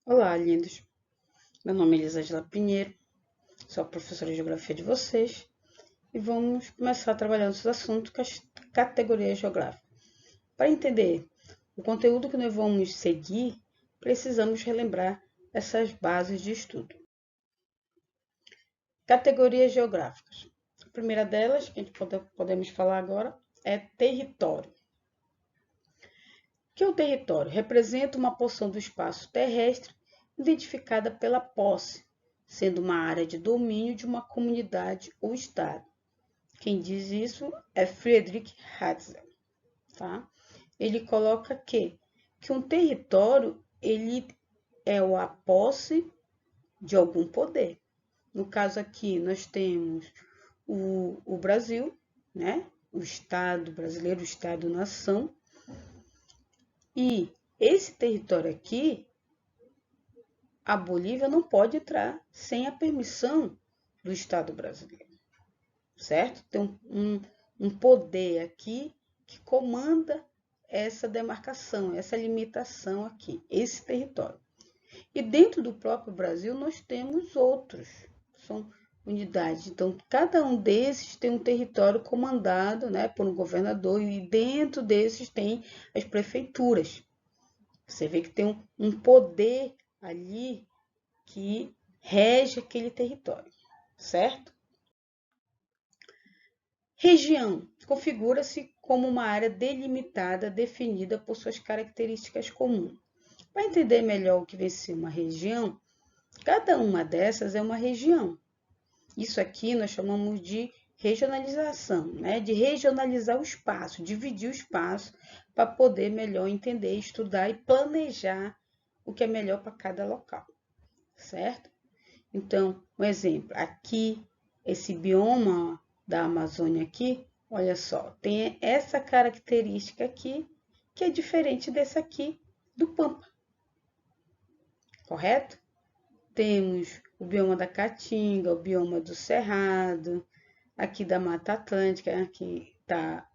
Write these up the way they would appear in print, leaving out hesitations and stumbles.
Olá, lindos. Meu nome é Elisângela Pinheiro, sou a professora de Geografia de vocês e vamos começar trabalhando os assuntos com as categorias geográficas. Para entender o conteúdo que nós vamos seguir, precisamos relembrar essas bases de estudo. Categorias geográficas. A primeira delas, que a gente podemos falar agora, é território. O que é o território? Representa uma porção do espaço terrestre identificada pela posse, sendo uma área de domínio de uma comunidade ou estado. Quem diz isso é Friedrich Hatzel, tá? Ele coloca que um território ele é a posse de algum poder. No caso aqui nós temos o Brasil, né? O Estado brasileiro, o Estado-nação, e esse território aqui, a Bolívia não pode entrar sem a permissão do Estado brasileiro, certo? Tem um poder aqui que comanda essa demarcação, essa limitação aqui, esse território. E dentro do próprio Brasil nós temos outros, são unidades. Então, cada um desses tem um território comandado, né, por um governador, e dentro desses tem as prefeituras. Você vê que tem um poder ali que rege aquele território, certo? Região configura-se como uma área delimitada definida por suas características comuns. Para entender melhor o que vem ser uma região, cada uma dessas é uma região. Isso aqui nós chamamos de regionalização, né? De regionalizar o espaço, dividir o espaço para poder melhor entender, estudar e planejar o que é melhor para cada local, certo? Então, um exemplo, aqui, esse bioma da Amazônia aqui, olha só, tem essa característica aqui, que é diferente desse aqui do Pampa, correto? Temos o bioma da Caatinga, o bioma do Cerrado, aqui da Mata Atlântica, aqui está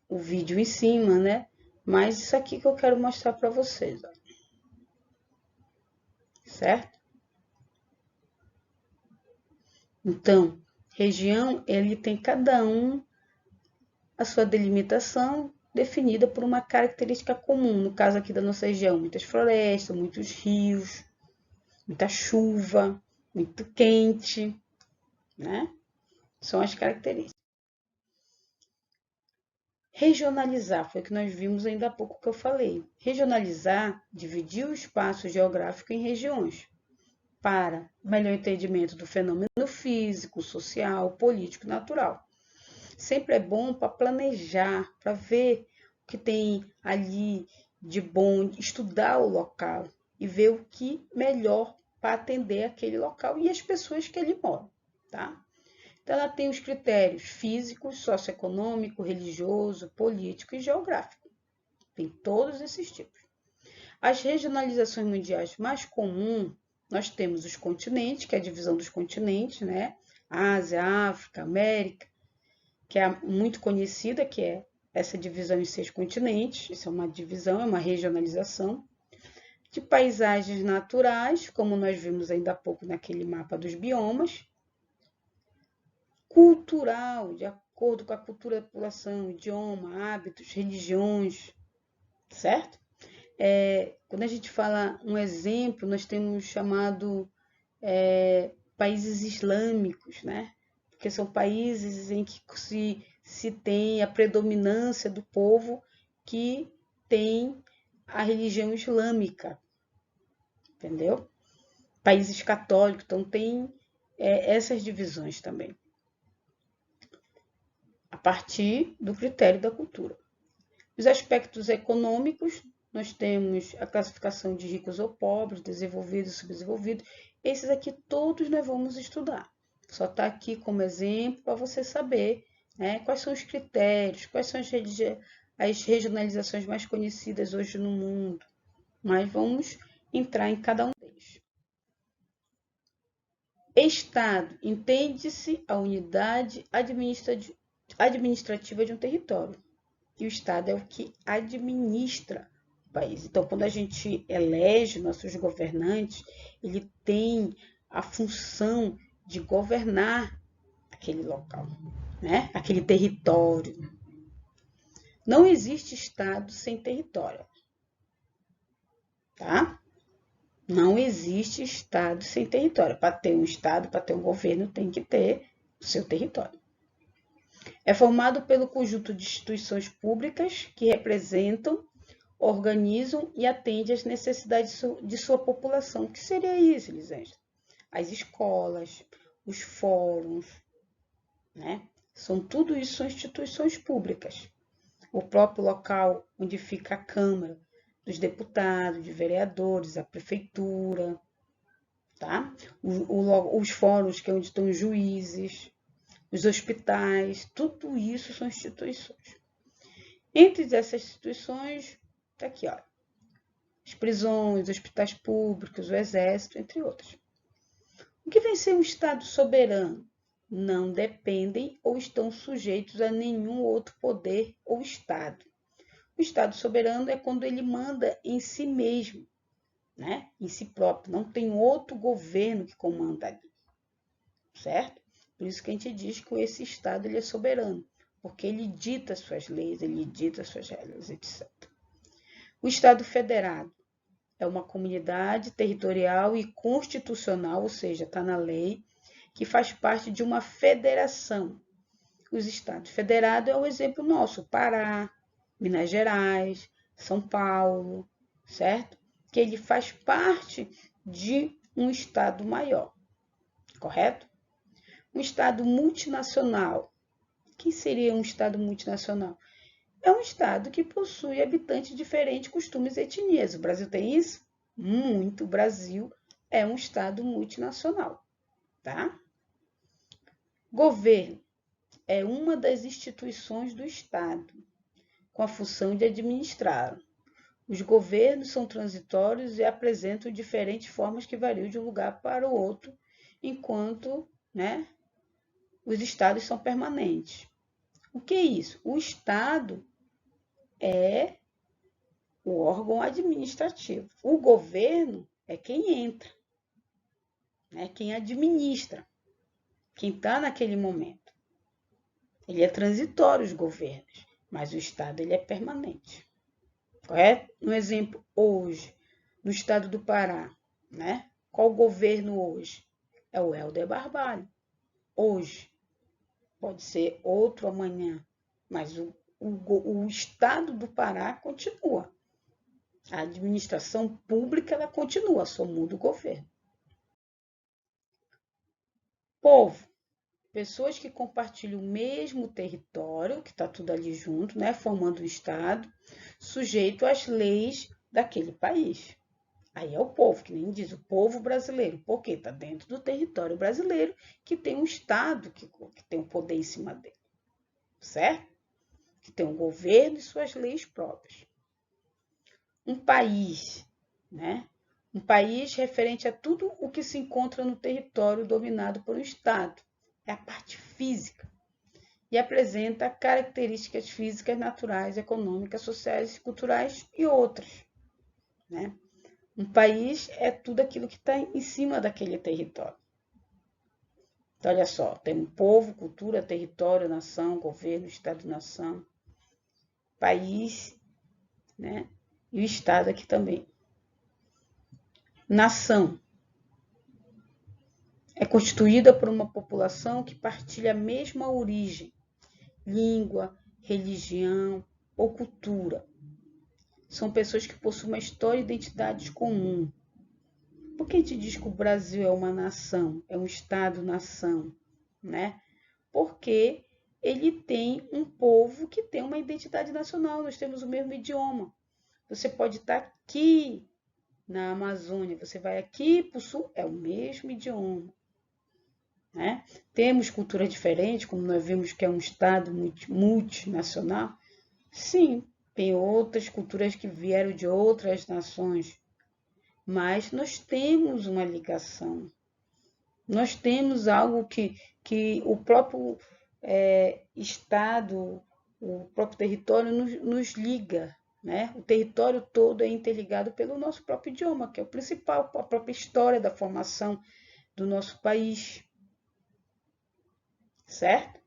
o vídeo em cima, né? Mas isso aqui que eu quero mostrar para vocês, ó. Certo? Então, região, ele tem cada um a sua delimitação definida por uma característica comum. No caso aqui da nossa região, muitas florestas, muitos rios, muita chuva, muito quente, né? São as características. Regionalizar, foi o que nós vimos ainda há pouco que eu falei. Regionalizar, dividir o espaço geográfico em regiões, para melhor entendimento do fenômeno físico, social, político e natural. Sempre é bom para planejar, para ver o que tem ali de bom, estudar o local e ver o que melhor para atender aquele local e as pessoas que ali moram, tá? Então, ela tem os critérios físicos, socioeconômico, religioso, político e geográfico. Tem todos esses tipos. As regionalizações mundiais mais comuns, nós temos os continentes, que é a divisão dos continentes, né? Ásia, África, América, que é muito conhecida, que é essa divisão em 6 continentes. Isso é uma divisão, é uma regionalização. De paisagens naturais, como nós vimos ainda há pouco naquele mapa dos biomas. Cultural, de acordo com a cultura da população, idioma, hábitos, religiões, certo? Quando a gente fala um exemplo, nós temos chamado países islâmicos, né? Porque são países em que se tem a predominância do povo que tem a religião islâmica, entendeu? Países católicos, então tem essas divisões também, a partir do critério da cultura. Os aspectos econômicos, nós temos a classificação de ricos ou pobres, desenvolvidos e subdesenvolvidos. Esses aqui todos nós vamos estudar. Só está aqui como exemplo para você saber, né, quais são os critérios, quais são as regionalizações mais conhecidas hoje no mundo. Mas vamos entrar em cada um deles. Estado, entende-se a unidade administrativa de um território. E o Estado é o que administra país. Então, quando a gente elege nossos governantes, ele tem a função de governar aquele local, né? Aquele território. Não existe Estado sem território, tá? Não existe Estado sem território. Para ter um Estado, para ter um governo, tem que ter o seu território. É formado pelo conjunto de instituições públicas que representam, organizam e atendem às necessidades de sua população. O que seria isso, Elisângela? As escolas, os fóruns, né? Tudo isso são instituições públicas. O próprio local onde fica a Câmara dos Deputados, de vereadores, a prefeitura, tá? Os fóruns, que é onde estão os juízes, os hospitais, tudo isso são instituições. Entre essas instituições, tá aqui, ó, as prisões, os hospitais públicos, o exército, entre outras. O que vem ser um Estado soberano? Não dependem ou estão sujeitos a nenhum outro poder ou Estado. O Estado soberano é quando ele manda em si mesmo, né? Em si próprio. Não tem outro governo que comanda ali, certo? Por isso que a gente diz que esse Estado ele é soberano, porque ele dita suas leis, ele dita suas regras, etc. O Estado federado é uma comunidade territorial e constitucional, ou seja, está na lei, que faz parte de uma federação. Os estados federados é o exemplo nosso, Pará, Minas Gerais, São Paulo, certo? Que ele faz parte de um estado maior, correto? Um estado multinacional. O que seria um estado multinacional? É um estado que possui habitantes de diferentes costumes e etnias. O Brasil tem isso? Muito. O Brasil é um estado multinacional, tá? Governo é uma das instituições do Estado, com a função de administrar. Os governos são transitórios e apresentam diferentes formas que variam de um lugar para o outro, enquanto, né, os estados são permanentes. O que é isso? O Estado é o órgão administrativo. O governo é quem entra, né, quem administra, quem está naquele momento. Ele é transitório, os governos, mas o Estado ele é permanente. Correto? Um exemplo, hoje, no estado do Pará, né? Qual o governo hoje? É o Helder Barbalho. Hoje. Pode ser outro amanhã, mas o estado do Pará continua. A administração pública ela continua, só muda o governo. Povo. Pessoas que compartilham o mesmo território, que está tudo ali junto, né, formando um Estado, sujeito às leis daquele país. Aí é o povo, que nem diz, o povo brasileiro, porque está dentro do território brasileiro, que tem um Estado que tem um poder em cima dele, certo? Que tem um governo e suas leis próprias. Um país, né? Um país referente a tudo o que se encontra no território dominado por um Estado. É a parte física e apresenta características físicas, naturais, econômicas, sociais, culturais e outras, né? Um país é tudo aquilo que está em cima daquele território. Então, olha só, tem um povo, cultura, território, nação, governo, Estado-nação, país, né? E o Estado aqui também. Nação é constituída por uma população que partilha a mesma origem, língua, religião ou cultura. São pessoas que possuem uma história e identidade comum. Por que a gente diz que o Brasil é uma nação, é um Estado-nação, né? Porque ele tem um povo que tem uma identidade nacional, nós temos o mesmo idioma. Você pode estar aqui na Amazônia, você vai aqui para o sul, é o mesmo idioma. Né? Temos culturas diferentes, como nós vimos que é um Estado multinacional. Sim, tem outras culturas que vieram de outras nações, mas nós temos uma ligação. Nós temos algo que o próprio Estado, o próprio território nos liga, né? O território todo é interligado pelo nosso próprio idioma, que é o principal, a própria história da formação do nosso país, certo?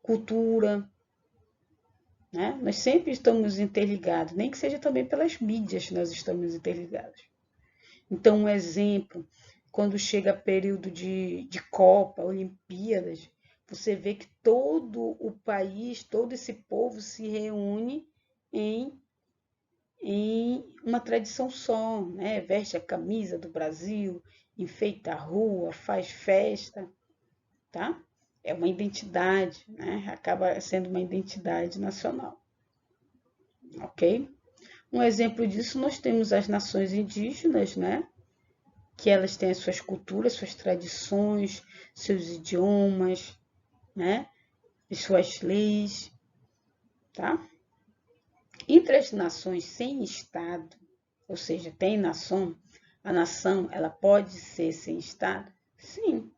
Cultura, né? Nós sempre estamos interligados, nem que seja também pelas mídias nós estamos interligados. Então, um exemplo, quando chega período de Copa, Olimpíadas, você vê que todo o país, todo esse povo se reúne em uma tradição só, né? Veste a camisa do Brasil, enfeita a rua, faz festa, tá? É uma identidade, né? Acaba sendo uma identidade nacional, ok? Um exemplo disso nós temos as nações indígenas, né? Que elas têm as suas culturas, suas tradições, seus idiomas, né? E suas leis, tá? Entre as nações sem Estado, ou seja, tem nação, a nação ela pode ser sem Estado? Sim,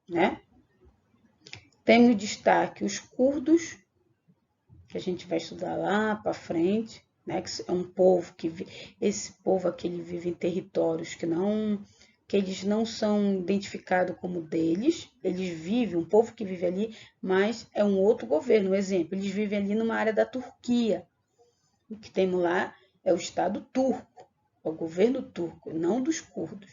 né? Temos destaque os curdos, que a gente vai estudar lá para frente, né? Que é um povo esse povo aqui ele vive em territórios que eles não são identificados como deles, eles vivem, um povo que vive ali, mas é um outro governo. Um exemplo, eles vivem ali numa área da Turquia. O que temos lá é o Estado turco, é o governo turco, não dos curdos.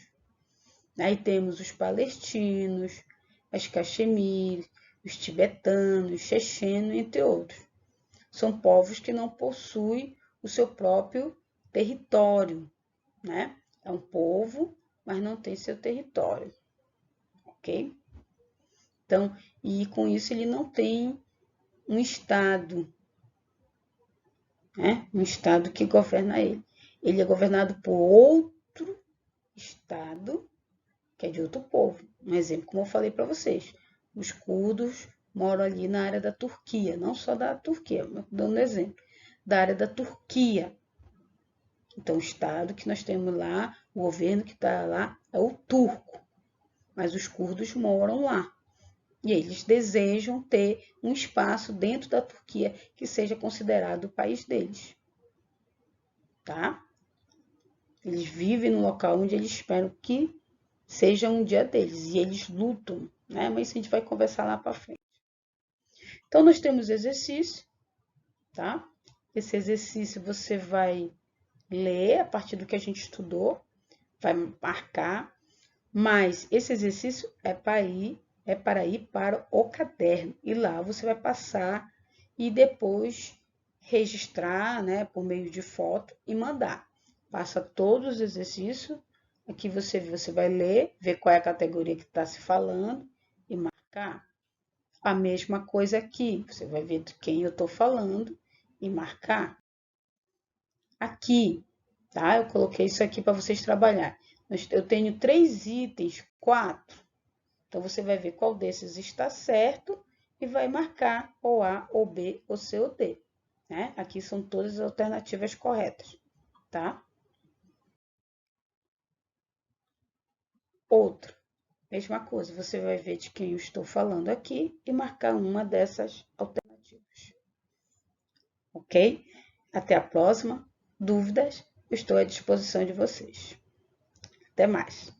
Aí temos os palestinos, as caxemires, os tibetanos, os chechenos, entre outros. São povos que não possuem o seu próprio território, né? É um povo, mas não tem seu território, ok? Então, e com isso ele não tem um Estado, né? Um Estado que governa ele. Ele é governado por outro Estado, que é de outro povo. Um exemplo, como eu falei para vocês, os curdos moram ali na área da Turquia, não só da Turquia, mas dando um exemplo, da área da Turquia. Então, o Estado que nós temos lá, o governo que está lá é o turco, mas os curdos moram lá. E eles desejam ter um espaço dentro da Turquia que seja considerado o país deles. Tá? Eles vivem no local onde eles esperam que seja um dia deles. E eles lutam, né? Mas isso a gente vai conversar lá para frente. Então, nós temos exercício, tá? Esse exercício você vai ler a partir do que a gente estudou, vai marcar, mas esse exercício é para ir para o caderno. E lá você vai passar e depois registrar, né, por meio de foto e mandar. Passa todos os exercícios, aqui você vai ler, ver qual é a categoria que está se falando e marcar. A mesma coisa aqui, você vai ver de quem eu estou falando e marcar. Aqui, tá? Eu coloquei isso aqui para vocês trabalhar. Eu tenho 3 itens, 4. Então, você vai ver qual desses está certo e vai marcar ou A, ou B, ou C, ou D. Né? Aqui são todas as alternativas corretas, tá? Outro, mesma coisa, você vai ver de quem eu estou falando aqui e marcar uma dessas alternativas. Ok? Até a próxima. Dúvidas? Eu estou à disposição de vocês. Até mais.